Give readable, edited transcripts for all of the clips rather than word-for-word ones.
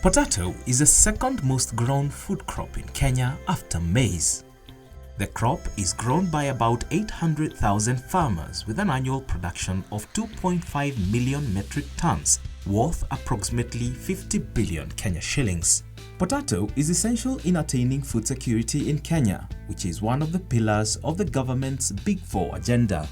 Potato is the second most grown food crop in Kenya after maize. The crop is grown by about 800,000 farmers with an annual production of 2.5 million metric tons, worth approximately 50 billion Kenya shillings. Potato is essential in attaining food security in Kenya, which is one of the pillars of the government's Big Four agenda.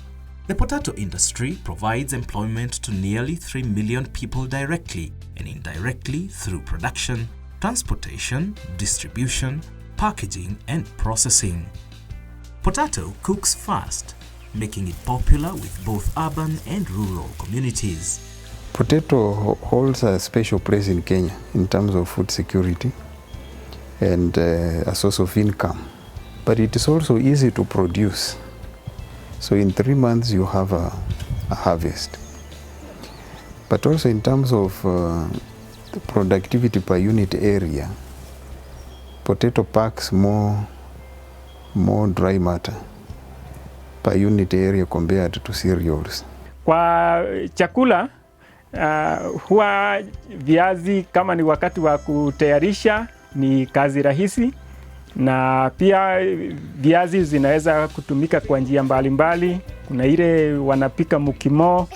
The potato industry provides employment to nearly 3 million people directly and indirectly through production, transportation, distribution, packaging, and processing. Potato cooks fast, making it popular with both urban and rural communities. Potato holds a special place in Kenya in terms of food security and a source of income. But it is also easy to produce. So in 3 months you have a harvest. But also in terms of the productivity per unit area, potato packs more dry matter per unit area compared to cereals. Kwa chakula huwa viazi kama ni wakati wa kutayarisha ni kazi rahisi, na pia viazi zinaweza kutumika kwa njia mbalimbali. Kuna ile wanapika mukimo,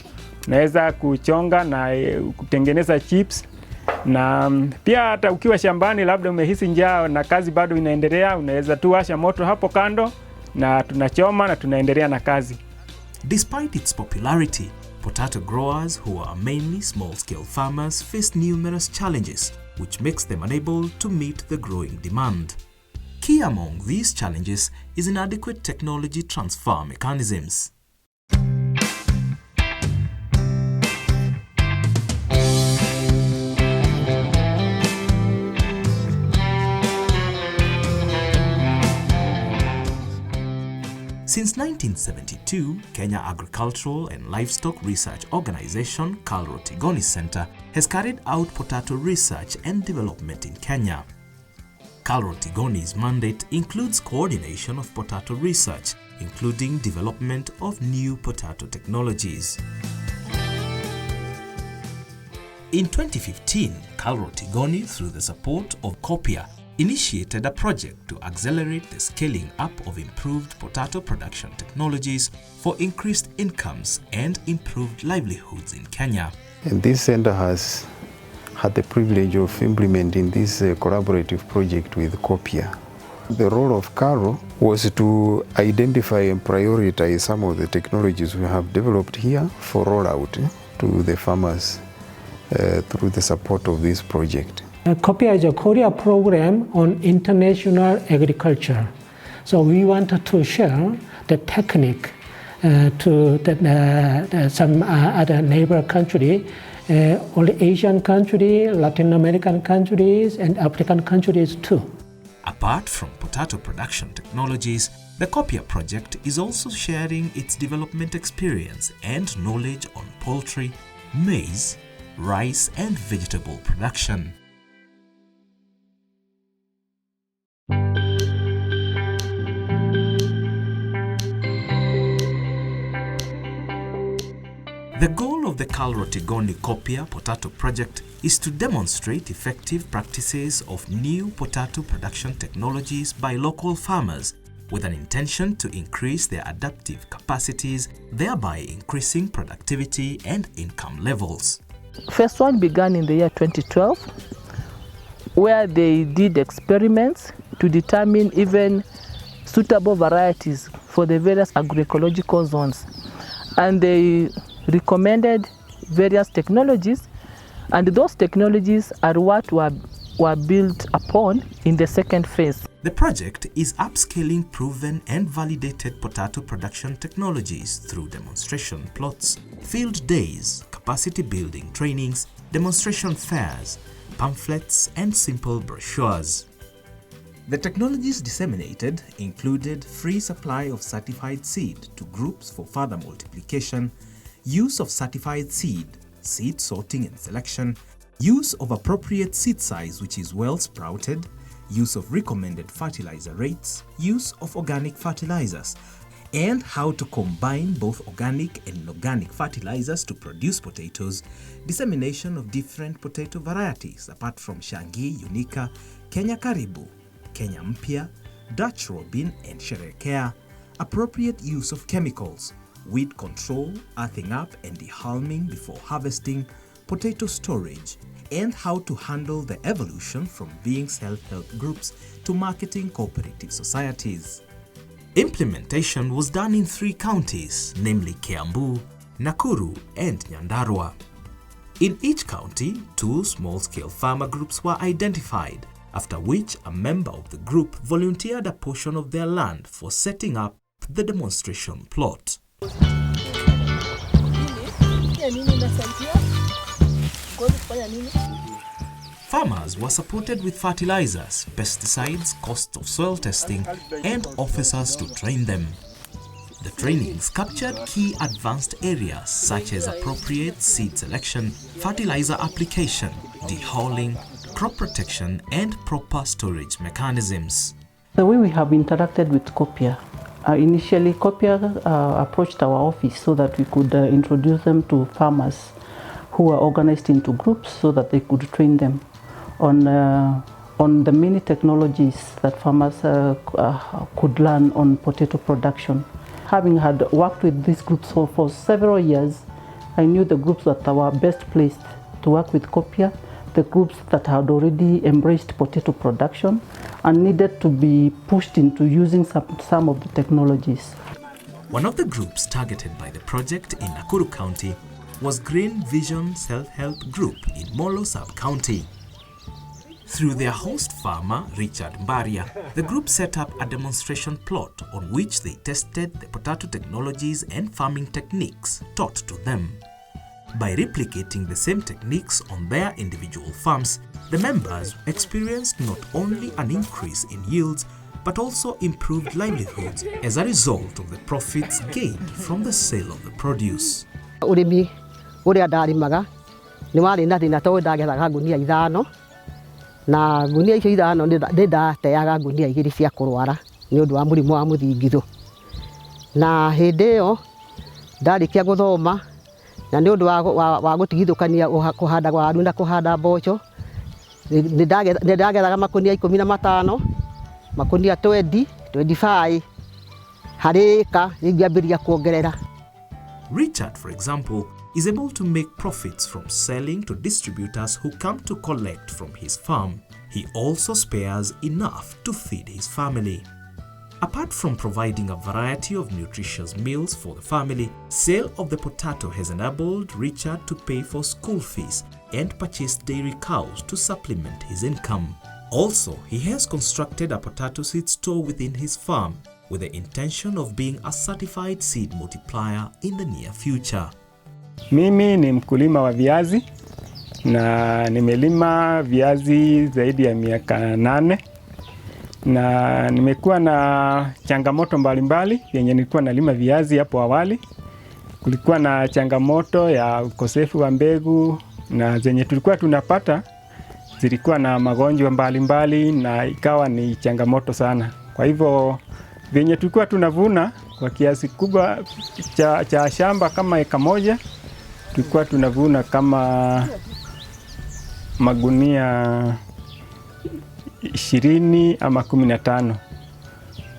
unaweza kuchonga na kutengeneza chips, na pia hata ukiwa shambani labda umehisi njaa na kazi bado inaendelea, unaweza tu washa moto hapo kando na tunachoma na tunaendelea na kazi. Despite its popularity, potato growers who are mainly small-scale farmers face numerous challenges, which makes them unable to meet the growing demand. Key among these challenges is inadequate technology transfer mechanisms. Since 1972, Kenya Agricultural and Livestock Research Organization, Kalro-Tigoni Center, has carried out potato research and development in Kenya. Kalro-Tigoni's mandate includes coordination of potato research, including development of new potato technologies. In 2015, Kalro-Tigoni, through the support of Kopia, initiated a project to accelerate the scaling up of improved potato production technologies for increased incomes and improved livelihoods in Kenya. And this center has had the privilege of implementing this collaborative project with Kopia. The role of Karo was to identify and prioritize some of the technologies we have developed here for rollout to the farmers through the support of this project. Kopia is a Korea program on international agriculture. So we wanted to share the technique to some other neighbor country, only Asian country, Latin American countries, and African countries too. Apart from potato production technologies, the Kopia project is also sharing its development experience and knowledge on poultry, maize, rice, and vegetable production. The goal of the Kalro-Tigoni Kopia Potato Project is to demonstrate effective practices of new potato production technologies by local farmers with an intention to increase their adaptive capacities, thereby increasing productivity and income levels. First one began in the year 2012, where they did experiments to determine even suitable varieties for the various agroecological zones. And they recommended various technologies, and those technologies are what were built upon in the second phase. The project is upscaling proven and validated potato production technologies through demonstration plots, field days, capacity building trainings, demonstration fairs, pamphlets, and simple brochures. The technologies disseminated included free supply of certified seed to groups for further multiplication, use of certified seed, seed sorting and selection, use of appropriate seed size which is well sprouted, use of recommended fertilizer rates, use of organic fertilizers, and how to combine both organic and inorganic fertilizers to produce potatoes, dissemination of different potato varieties apart from Shangi, Unica, Kenya Karibu, Kenya Mpya, Dutch Robin and Sherekea, appropriate use of chemicals, weed control, earthing up and dehalming before harvesting, potato storage, and how to handle the evolution from being self-help groups to marketing cooperative societies. Implementation was done in 3 counties, namely Kiambu, Nakuru, and Nyandarua. In each county, 2 small-scale farmer groups were identified, after which a member of the group volunteered a portion of their land for setting up the demonstration plot. Farmers were supported with fertilizers, pesticides, cost of soil testing, and officers to train them. The trainings captured key advanced areas such as appropriate seed selection, fertilizer application, dehauling, crop protection, and proper storage mechanisms. The way we have interacted with Kopia, initially Kopia approached our office so that we could introduce them to farmers who were organized into groups so that they could train them on the many technologies that farmers could learn on potato production. Having had worked with these groups for several years, I knew the groups that were best placed to work with Kopia, the groups that had already embraced potato production and needed to be pushed into using some of the technologies. One of the groups targeted by the project in Nakuru County was Green Vision Self-Help Group in Molo Sub-County. Through their host farmer, Richard Mbaria, the group set up a demonstration plot on which they tested the potato technologies and farming techniques taught to them. By replicating the same techniques on their individual farms, the members experienced not only an increase in yields, but also improved livelihoods as a result of the profits gained from the sale of the produce. Urimi uria ndarimaga ni wari na thina to ndagethaga ngunia 5 na ngunia icio 5 ndi ndateaga ngunia 2 cia kurwara ni undu wa murimu wa muthingithu na hindi iyo ndarikia guthoma na ni undu wa gutigithukania kuhanda waru na kuhanda mboco ni ndagethaga makunia 15 makunia 25 harika ngiambiria kuongerera. Richard, for example, is able to make profits from selling to distributors who come to collect from his farm. He also spares enough to feed his family. Apart from providing a variety of nutritious meals for the family, sale of the potato has enabled Richard to pay for school fees and purchase dairy cows to supplement his income. Also, he has constructed a potato seed store within his farm with the intention of being a certified seed multiplier in the near future. Mimi ni mkulima wa viazi na nimelima viazi zaidi ya miaka 8 na nimekuwa na changamoto mbalimbali yenye nilikuwa nalima viazi hapo awali. Kulikuwa na changamoto ya ukosefu wa mbegu na zenye tulikuwa tunapata zilikuwa na magonjwa mbalimbali na ikawa ni changamoto sana. Kwa hivyo venye tulikuwa tunavuna kwa kiasi kubwa cha shamba kama eka moja, tulikuwa tunavuna kama magunia 20 ama 15.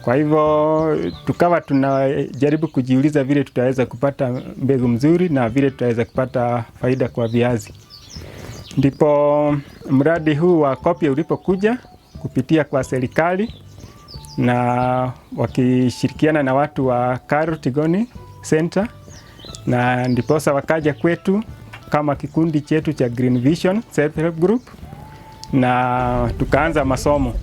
Kwa hivyo tukawa tunajaribu kujiuliza vile tutaweza kupata mbegu mzuri na vile tutaweza kupata faida kwa viazi. Ndipo mradi huu wa Kopia ulipokuja kupitia kwa serikali na wakishirikiana na watu wa Karo Tigoni Center, na ndiposa wakaja kwetu kama kikundi chetu cha Green Vision Self-Help Group na tukaanza masomo.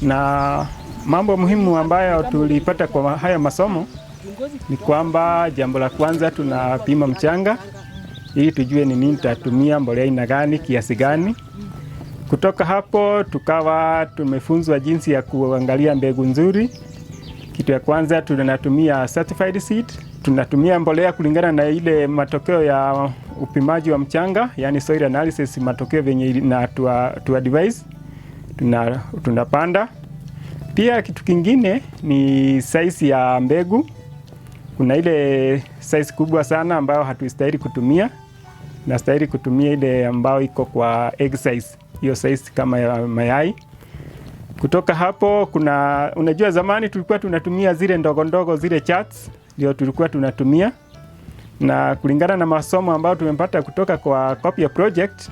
Na mambo muhimu ambayo tulipata kwa haya masomo ni kwamba jambo la kwanza tunapima mchanga ili tujue ni nini tutatumia, mbolea aina gani, kiasi gani. Kutoka hapo tukawa tumefunzwa jinsi ya kuangalia mbegu nzuri. Kitu ya kwanza tunatumia certified seed. Tunatumia mbolea kulingana na ile matokeo ya upimaji wa mchanga, yani soil analysis, matokeo venye na tu advise tunapanda. Pia kitu kingine ni size ya mbegu kuna ile size kubwa sana ambayo hatustahili kutumia, na stahili kutumia ile ambayo iko kwa egg size, hiyo size kama ya mayai. Kutoka hapo unajua zamani tulikuwa tunatumia zile ndogo ndogo, zile charts ndio tulikuwa tunatumia, na kulingana na masomo ambayo tumepata kutoka kwa Kopia project,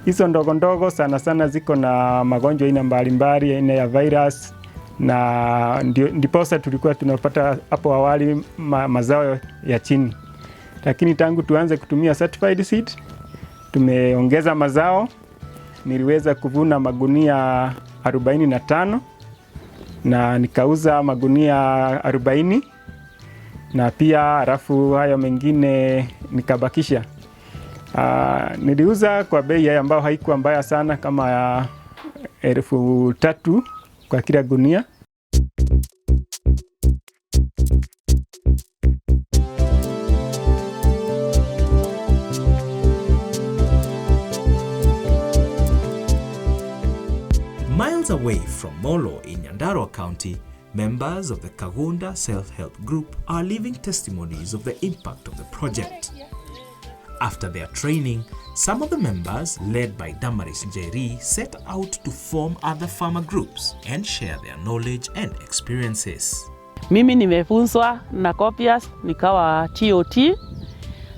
hizo ndogo ndogo sana sana ziko na magonjwa aina mbalimbali, aina ya virus, na ndiposa tulikuwa tunapata hapo awali mazao ya chini. Lakini tangu tuanze kutumia certified seed, tumeongeza mazao. Niliweza kuvuna magunia 45 na nikauza magunia 40, na pia alafu hayo mengine nikabakisha. Niliuza kwa bei ambayo haikuwa mbaya sana, kama ya 3,000 kwa kila gunia. Miles away from Molo in Nyandarua County, members of the Kagonda Self-Help Group are living testimonies of the impact of the project. After their training, some of the members, led by Damaris Njeri, set out to form other farmer groups and share their knowledge and experiences. Mimi nimefunzwa na Kopia, nikawa TOT.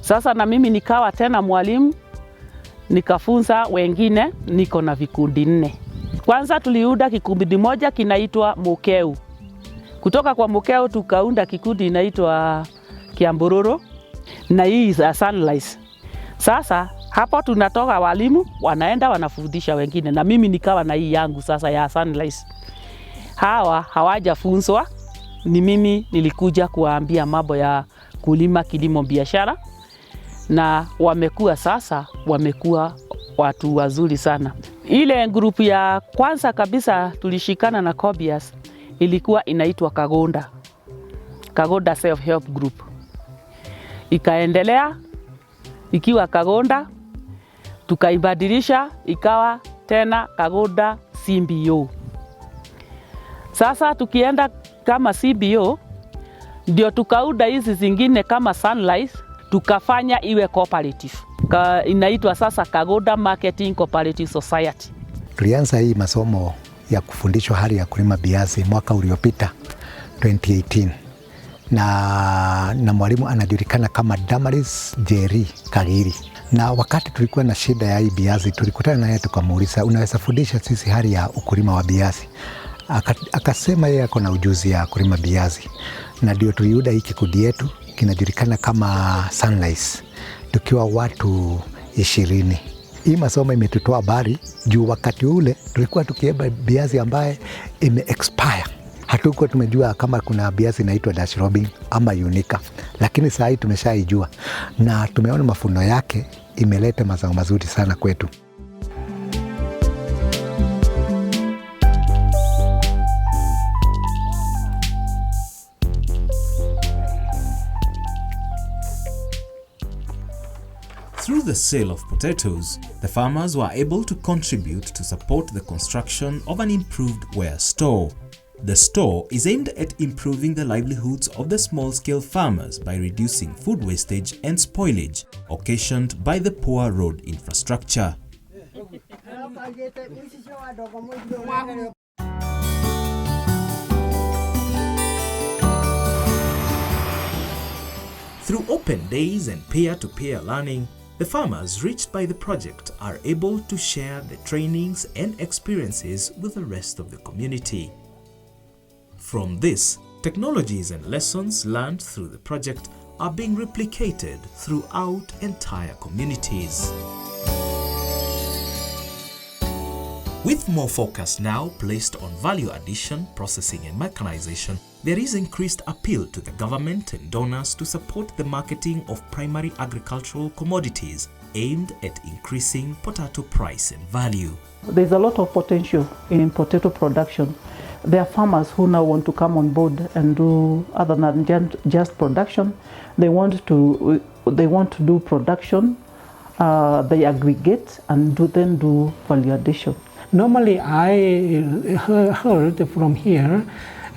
Sasa na mimi nikawa tena mwalimu, nikafunza wengine, niko na vikundi 4. Kwanza tuliunda kikundi moja kinaitwa Mokeu. Kutoka kwa Mokeu tukaunda kikundi inaitwa Kiambororo, na hii za Sunrise. Sasa hapo tunatoka walimu wanaenda wanafundisha wengine, na mimi nikawa na hii yangu sasa ya Sunrise. Hawa hawajafunzwa, ni mimi nilikuja kuwaambia mambo ya kulima, kilimo, biashara, na wamekuwa watu wazuri sana. Ile grupu ya kwanza kabisa tulishikana na Kopia ilikuwa inaitwa Kagonda Self-Help Group. Ikaendelea ikiwa Kagonda, tukaibadilisha ikawa tena Kagonda CBO. Sasa tukienda kama CBO, ndio tukaunda hizi zingine kama Sunrise, tukafanya iwe cooperative. Inaitwa sasa Kagonda Marketing Cooperative Society. Tulianza hii masomo ya kufundishwa hali ya kulima viazi mwaka uliopita 2018, na mwalimu anajulikana kama Damaris Njeri Kagiri. Na wakati tulikuwa na shida ya hii viazi, tulikutana naye tukamuuliza, unaweza fundisha sisi hali ya ukulima wa viazi? Akasema yeye ako na ujuzi ya kulima viazi, na ndio tuliunda hii kikundi yetu kinajulikana kama Sunrise, tukiwa watu 20. Hii masomo imetutoa habari juu wakati ule tulikuwa tukieba viazi ambaye ime-expire. Hatukuwa tumejua kama kuna viazi inaitwa Dash Robin ama Unica, lakini saa hii tumeshaijua na tumeona mafuno yake imeleta mazao mazuri sana kwetu. Through the sale of potatoes, the farmers were able to contribute to support the construction of an improved ware store. The store is aimed at improving the livelihoods of the small-scale farmers by reducing food wastage and spoilage occasioned by the poor road infrastructure. Through open days and peer-to-peer learning, the farmers reached by the project are able to share the trainings and experiences with the rest of the community. From this, technologies and lessons learned through the project are being replicated throughout entire communities. With more focus now placed on value addition, processing and mechanization, there is increased appeal to the government and donors to support the marketing of primary agricultural commodities aimed at increasing potato price and value. There's a lot of potential in potato production. There are farmers who now want to come on board and do other than just production. They want to do production. They aggregate and then do value addition. Normally, I heard from here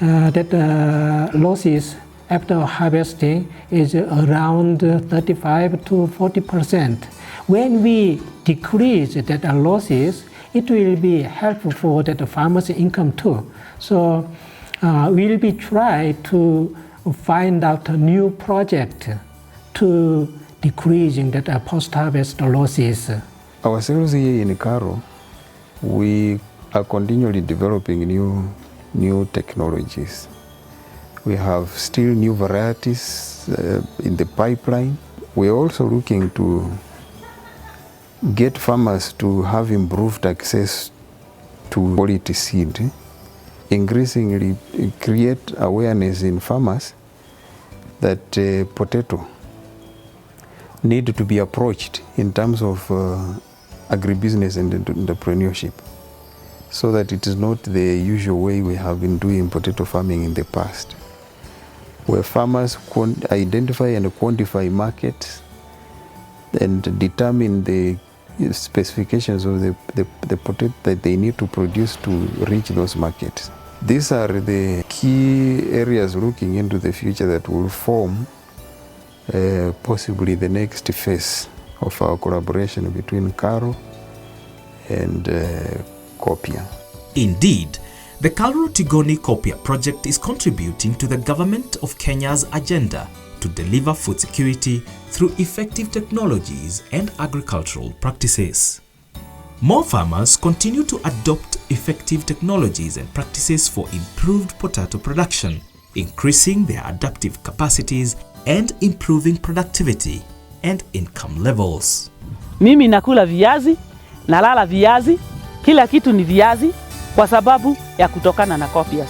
that losses after harvesting is around 35 to 40%. When we decrease that losses, it will be helpful for the farmer's income too. So we'll be trying to find out a new project to decreasing that post-harvest losses. Ourselves here in Karo, we are continually developing new technologies. We have still new varieties in the pipeline. We're also looking to get farmers to have improved access to quality seed, increasingly create awareness in farmers that potato need to be approached in terms of agribusiness and entrepreneurship, so that it is not the usual way we have been doing potato farming in the past, where farmers identify and quantify markets and determine the specifications of the potato that they need to produce to reach those markets. These are the key areas looking into the future that will form possibly the next phase of our collaboration between Karo and Kopia. Indeed, the Karo-Tigoni Kopia project is contributing to the government of Kenya's agenda to deliver food security through effective technologies and agricultural practices. More farmers continue to adopt effective technologies and practices for improved potato production, increasing their adaptive capacities and improving productivity and income levels. Mimi nakula viazi, nalala viazi, kila kitu ni viazi kwa sababu ya kutokana na Kopias.